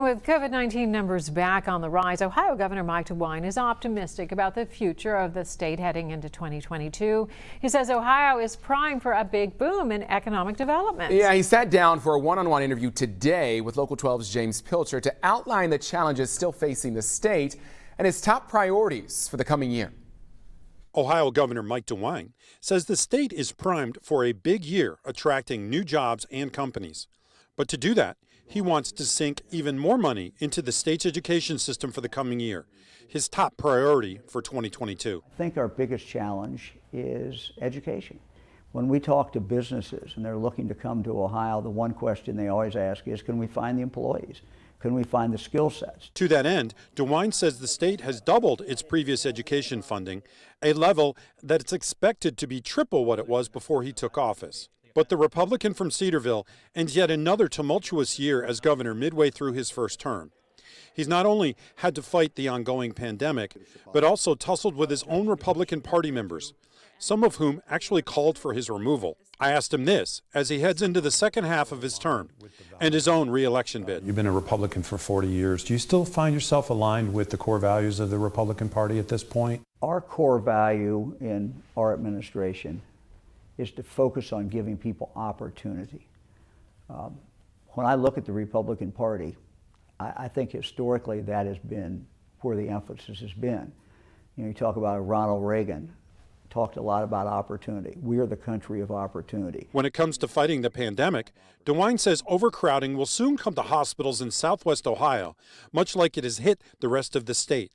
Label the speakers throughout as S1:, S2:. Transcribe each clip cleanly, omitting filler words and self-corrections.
S1: with COVID-19 numbers back on the rise, Ohio Governor Mike DeWine is optimistic about the future of the state heading into 2022. He says Ohio is primed for a big boom in economic development.
S2: Yeah, he sat down for a one-on-one interview today with Local 12's James Pilcher to outline the challenges still facing the state and his top priorities for the coming year.
S3: Ohio Governor Mike DeWine says the state is primed for a big year, attracting new jobs and companies. But to do that, he wants to sink even more money into the state's education system for the coming year, his top priority for 2022.
S4: I think our biggest challenge is education. When we talk to businesses and they're looking to come to Ohio, the one question they always ask is, can we find the employees? Can we find the skill sets?
S3: To that end, DeWine says the state has doubled its previous education funding, a level that it's expected to be triple what it was before he took office. But the Republican from Cedarville ends yet another tumultuous year as governor midway through his first term. He's not only had to fight the ongoing pandemic, but also tussled with his own Republican Party members, some of whom actually called for his removal. I asked him this as he heads into the second half of his term and his own re-election bid.
S5: You've been a Republican for 40 years. Do you still find yourself aligned with the core values of the Republican Party at this point?
S4: Our core value in our administration is to focus on giving people opportunity. When I look at the Republican Party, I think historically that has been where the emphasis has been. You know, you talk about Ronald Reagan, talked a lot about opportunity. We are the country of opportunity.
S3: When it comes to fighting the pandemic, DeWine says overcrowding will soon come to hospitals in Southwest Ohio, much like it has hit the rest of the state.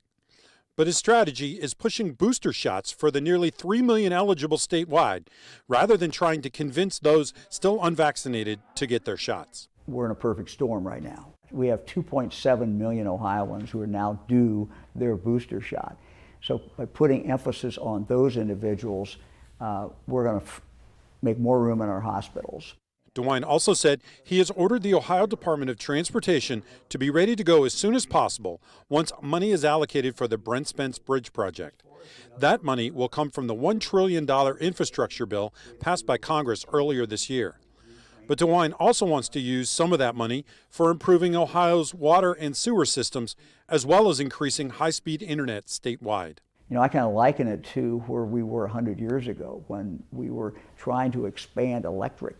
S3: But his strategy is pushing booster shots for the nearly 3 million eligible statewide, rather than trying to convince those still unvaccinated to get their shots.
S4: We're in a perfect storm right now. We have 2.7 million Ohioans who are now due their booster shot. So by putting emphasis on those individuals, we're going to make more room in our hospitals.
S3: DeWine also said he has ordered the Ohio Department of Transportation to be ready to go as soon as possible once money is allocated for the Brent Spence Bridge project. That money will come from the $1 trillion infrastructure bill passed by Congress earlier this year. But DeWine also wants to use some of that money for improving Ohio's water and sewer systems, as well as increasing high-speed internet statewide.
S4: You know, I kind of liken it to where we were 100 years ago when we were trying to expand electric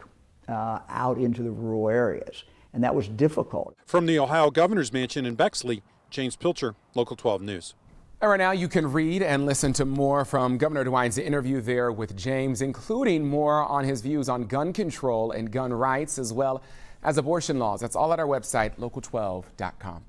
S4: out into the rural areas, and that was difficult.
S3: From the Ohio Governor's Mansion in Bexley, James Pilcher, Local 12 News.
S2: All right, now you can read and listen to more from Governor DeWine's interview there with James, including more on his views on gun control and gun rights, as well as abortion laws. That's all at our website, local12.com.